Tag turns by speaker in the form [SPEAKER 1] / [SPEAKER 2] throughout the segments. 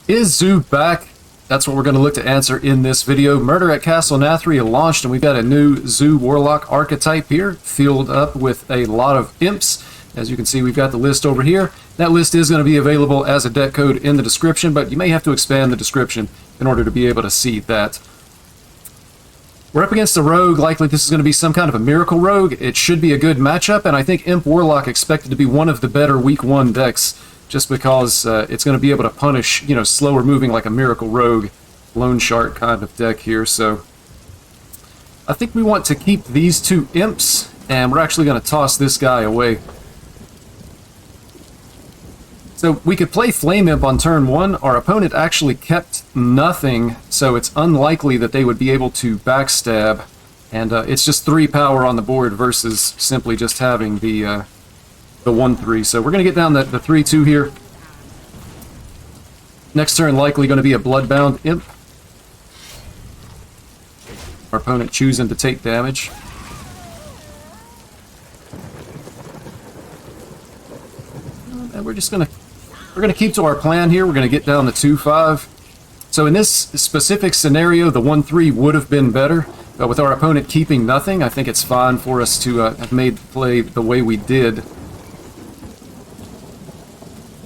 [SPEAKER 1] Is Zoo back? That's what we're going to look to answer in this video. Murder at Castle Nathria launched, and we've got a new Zoo Warlock archetype here, filled up with a lot of imps. As you can see, we've got the list over here. That list is going to be available as a deck code in the description, but you may have to expand the description in order to be able to see that. We're up against a rogue. Likely this is going to be some kind of a miracle rogue. It should be a good matchup, and I think Imp Warlock expected to be one of the better week 1 decks, just because it's going to be able to punish, you know, slower moving like a miracle rogue, loan shark kind of deck here. So I think we want to keep these two imps, and we're actually going to toss this guy away. So we could play Flame Imp on turn 1. Our opponent actually kept nothing, so it's unlikely that they would be able to backstab. And it's just 3 power on the board versus simply just having the 1-3. So we're going to get down the 3-2 here. Next turn likely going to be a Bloodbound Imp. Our opponent choosing to take damage. And we're going to keep to our plan here. We're going to get down the 2-5. So in this specific scenario, the 1-3 would have been better. But with our opponent keeping nothing, I think it's fine for us to have made the play the way we did.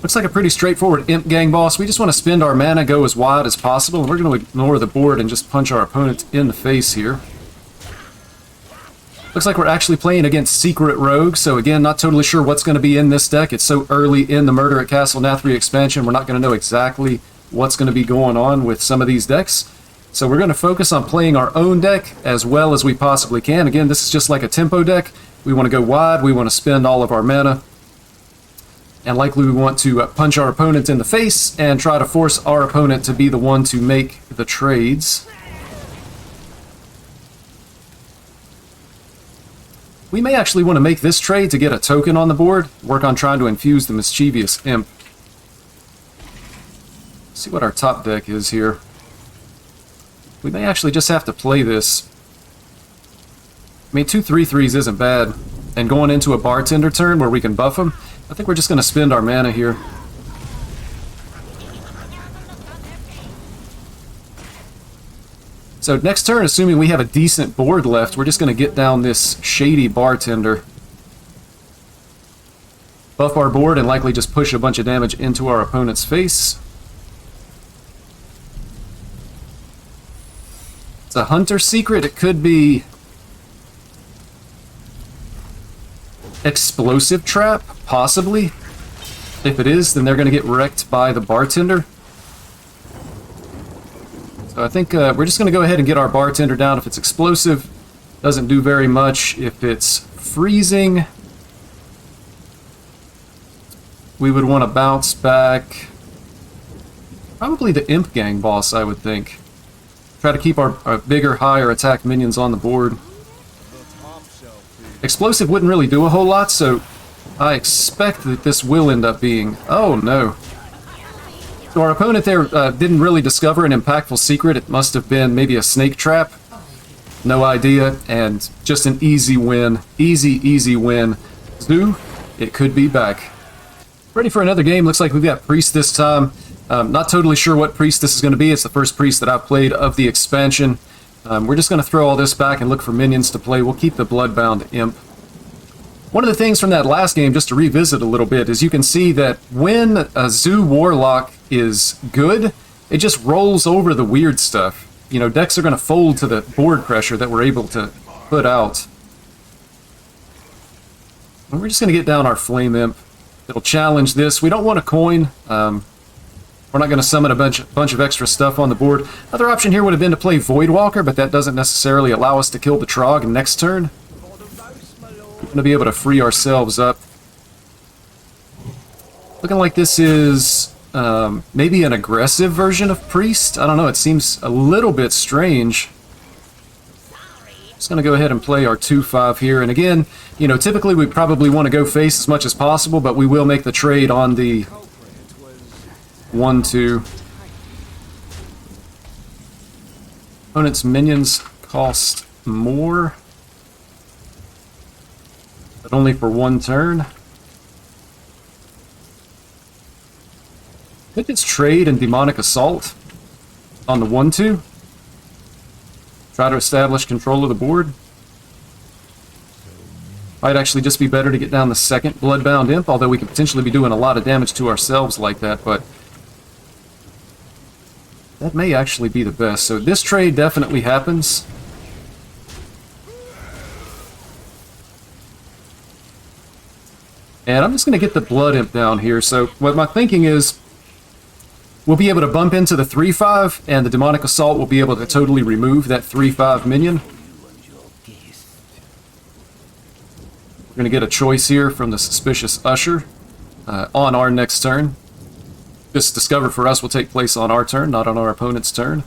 [SPEAKER 1] Looks like a pretty straightforward Imp gang boss. We just want to spend our mana, go as wide as possible, and we're going to ignore the board and just punch our opponent in the face here. Looks like we're actually playing against Secret Rogue, so again, not totally sure what's going to be in this deck. It's so early in the Murder at Castle Nathria expansion, we're not going to know exactly what's going to be going on with some of these decks. So we're going to focus on playing our own deck as well as we possibly can. Again, this is just like a tempo deck. We want to go wide, we want to spend all of our mana. And likely we want to punch our opponent in the face and try to force our opponent to be the one to make the trades. We may actually want to make this trade to get a token on the board, work on trying to infuse the Mischievous Imp. Let's see what our top deck is here. We may actually just have to play this. I mean, 2 3/3s isn't bad. And going into a bartender turn where we can buff them, I think we're just going to spend our mana here. So next turn, assuming we have a decent board left, we're just going to get down this shady bartender. Buff our board and likely just push a bunch of damage into our opponent's face. It's a hunter secret. It could be explosive trap, possibly. If it is, then they're going to get wrecked by the bartender. So I think we're just going to go ahead and get our bartender down. If it's explosive, doesn't do very much. If it's freezing, we would want to bounce back. Probably the Imp Gang boss, I would think. Try to keep our bigger, higher attack minions on the board. Explosive wouldn't really do a whole lot, so I expect that this will end up being... Oh, no. So our opponent there didn't really discover an impactful secret. It must have been maybe a snake trap. No idea, and just an easy win. Easy win. Zoo, it could be back. Ready for another game. Looks like we've got Priest this time. Not totally sure what Priest this is going to be. It's the first Priest that I've played of the expansion. We're just going to throw all this back and look for minions to play. We'll keep the Bloodbound Imp. One of the things from that last game, just to revisit a little bit, is you can see that when a Zoo Warlock is good, it just rolls over the weird stuff. You know, decks are going to fold to the board pressure that we're able to put out. And we're just going to get down our Flame Imp. It'll challenge this. We don't want a coin. We're not going to summon a bunch of extra stuff on the board. Another option here would have been to play Voidwalker, but that doesn't necessarily allow us to kill the Trogg next turn. We're going to be able to free ourselves up. Looking like this is maybe an aggressive version of Priest. I don't know, it seems a little bit strange. Just going to go ahead and play our 2-5 here. And again, you know, typically we probably want to go face as much as possible, but we will make the trade on the 1-2. Opponent's minions cost more, but only for one turn. Could just trade and demonic assault on the 1/2. Try to establish control of the board. Might actually just be better to get down the second Bloodbound Imp, although we could potentially be doing a lot of damage to ourselves like that, but that may actually be the best. So this trade definitely happens. And I'm just going to get the Blood Imp down here. So what my thinking is, we'll be able to bump into the 3/5, and the Demonic Assault will be able to totally remove that 3/5 minion. We're going to get a choice here from the Suspicious Usher on our next turn. This Discover for us will take place on our turn, not on our opponent's turn.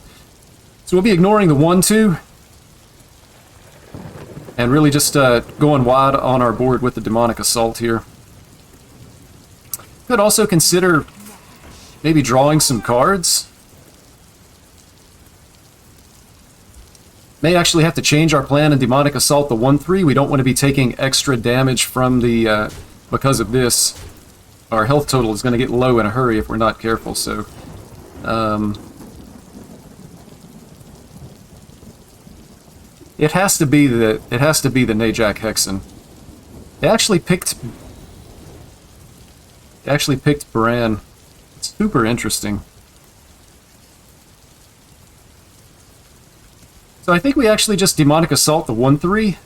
[SPEAKER 1] So we'll be ignoring the 1/2 and really just going wide on our board with the Demonic Assault here. Could also consider maybe drawing some cards. May actually have to change our plan and Demonic Assault the 1/3. We don't want to be taking extra damage from the, because of this. Our health total is going to get low in a hurry if we're not careful, so... It has to be the Najak Hexen. They actually picked Bran. It's super interesting. So I think we actually just Demonic Assault the 1/3.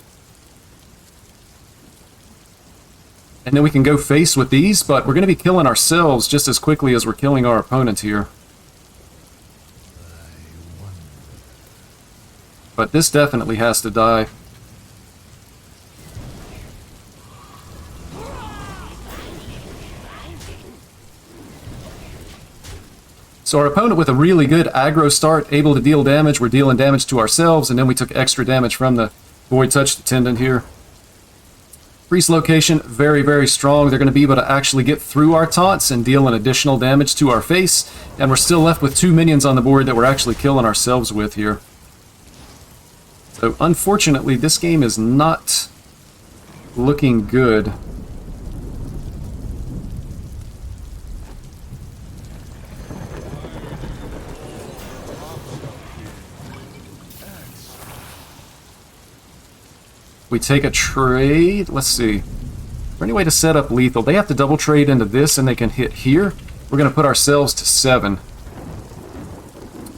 [SPEAKER 1] And then we can go face with these, but we're going to be killing ourselves just as quickly as we're killing our opponent here. But this definitely has to die. So our opponent with a really good aggro start, able to deal damage. We're dealing damage to ourselves, and then we took extra damage from the Void Touch Attendant here. Priest location, very, very strong. They're going to be able to actually get through our taunts and deal an additional damage to our face. And we're still left with 2 minions on the board that we're actually killing ourselves with here. So unfortunately, this game is not looking good. We take a trade. Let's see. Is there any way to set up lethal? They have to double trade into this and they can hit here. We're going to put ourselves to 7.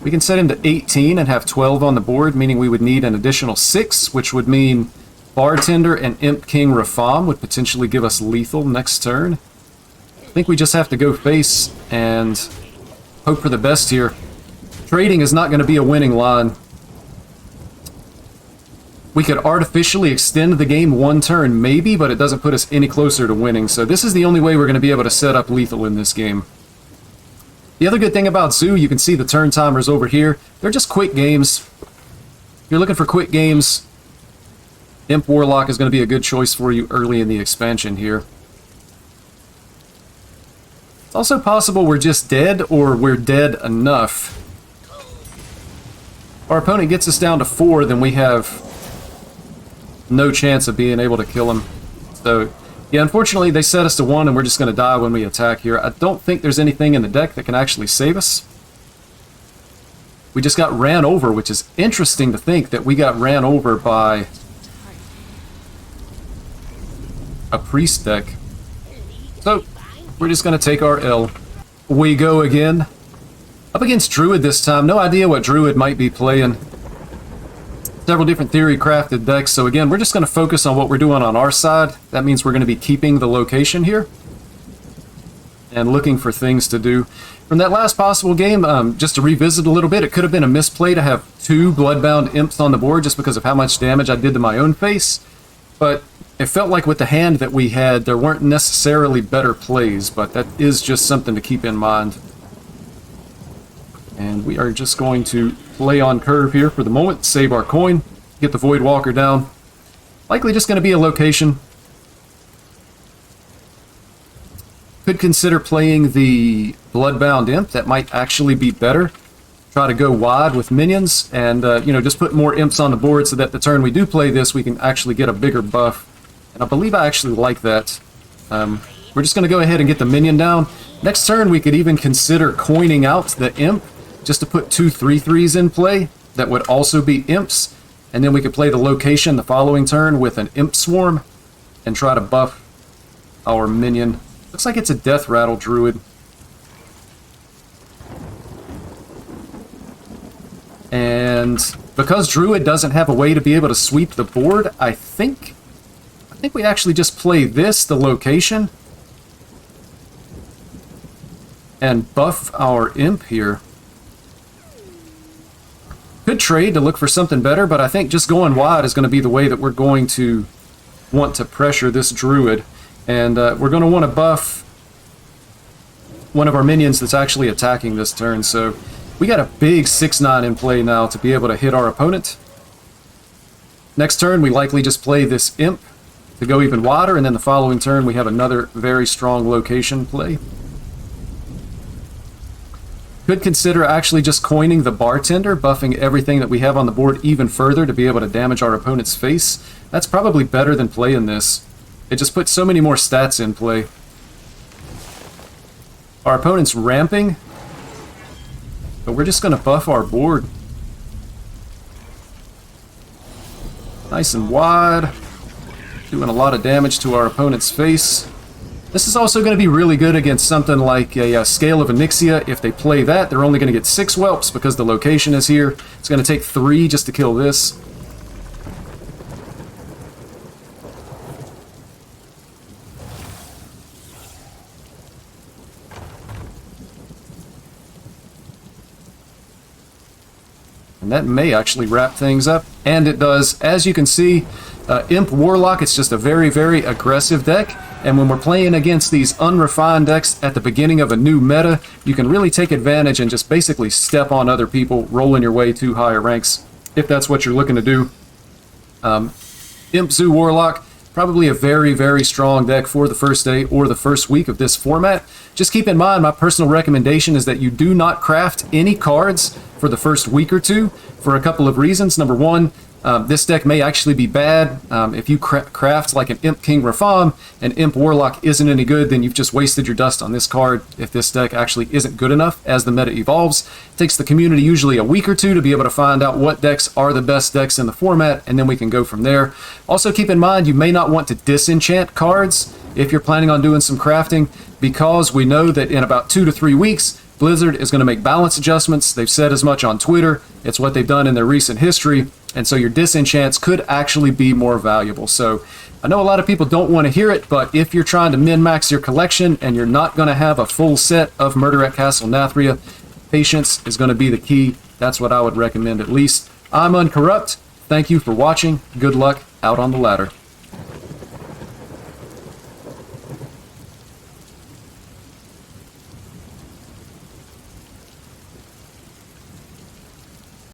[SPEAKER 1] We can set him to 18 and have 12 on the board, meaning we would need an additional 6, which would mean Bartender and Imp King Rafam would potentially give us lethal next turn. I think we just have to go face and hope for the best here. Trading is not going to be a winning line. We could artificially extend the game 1 turn, maybe, but it doesn't put us any closer to winning. So this is the only way we're going to be able to set up lethal in this game. The other good thing about Zoo, you can see the turn timers over here. They're just quick games. If you're looking for quick games, Imp Warlock is going to be a good choice for you early in the expansion here. It's also possible we're just dead, or we're dead enough. If our opponent gets us down to 4, then we have no chance of being able to kill him. So, yeah, unfortunately they set us to 1 and we're just going to die when we attack here. I don't think there's anything in the deck that can actually save us. We just got ran over, which is interesting to think that we got ran over by a priest deck. So, we're just going to take our L. We go again. Up against Druid this time. No idea what Druid might be playing. Several different theory-crafted decks, so again, we're just going to focus on what we're doing on our side. That means we're going to be keeping the location here and looking for things to do. From that last possible game, just to revisit a little bit, it could have been a misplay to have 2 Bloodbound Imps on the board just because of how much damage I did to my own face, but it felt like with the hand that we had, there weren't necessarily better plays, but that is just something to keep in mind. And we are just going to play on curve here for the moment, save our coin, get the Void Walker down. Likely just going to be a location. Could consider playing the Bloodbound Imp. That might actually be better. Try to go wide with minions and, you know, just put more imps on the board so that the turn we do play this, we can actually get a bigger buff. And I believe I actually like that. We're we're just going to go ahead and get the minion down. Next turn, we could even consider coining out the imp, just to put 2 3/3s in play that would also be imps. And then we could play the location the following turn with an imp swarm and try to buff our minion. Looks like it's a deathrattle druid. And because druid doesn't have a way to be able to sweep the board, I think we actually just play this, the location, and buff our imp here. Could trade to look for something better, but I think just going wide is going to be the way that we're going to want to pressure this druid. And we're going to want to buff one of our minions that's actually attacking this turn. So we got a big 6/9 in play now to be able to hit our opponent. Next turn, we likely just play this imp to go even wider, and then the following turn we have another very strong location play. Could consider actually just coining the bartender, buffing everything that we have on the board even further to be able to damage our opponent's face. That's probably better than playing this. It just puts so many more stats in play. Our opponent's ramping, but we're just going to buff our board. Nice and wide. Doing a lot of damage to our opponent's face. This is also going to be really good against something like a Scale of Onyxia. If they play that, they're only going to get 6 whelps because the location is here. It's going to take 3 just to kill this. And that may actually wrap things up. And it does. As you can see, Imp Warlock, it's just a very, very aggressive deck. And when we're playing against these unrefined decks at the beginning of a new meta, you can really take advantage and just basically step on other people, rolling your way to higher ranks, if that's what you're looking to do. Imp Zoo Warlock, probably a very, very strong deck for the first day or the first week of this format. Just keep in mind, my personal recommendation is that you do not craft any cards for the first week or two for a couple of reasons. Number one, this deck may actually be bad. If you craft like an Imp King Rafam and Imp Warlock isn't any good, then you've just wasted your dust on this card if this deck actually isn't good enough as the meta evolves. It takes the community usually a week or two to be able to find out what decks are the best decks in the format, and then we can go from there. Also keep in mind, you may not want to disenchant cards if you're planning on doing some crafting, because we know that in about 2 to 3 weeks, Blizzard is going to make balance adjustments. They've said as much on Twitter. It's what they've done in their recent history. And so your disenchants could actually be more valuable. So I know a lot of people don't want to hear it, but if you're trying to min-max your collection and you're not going to have a full set of Murder at Castle Nathria, patience is going to be the key. That's what I would recommend at least. I'm Uncorrupt. Thank you for watching. Good luck out on the ladder.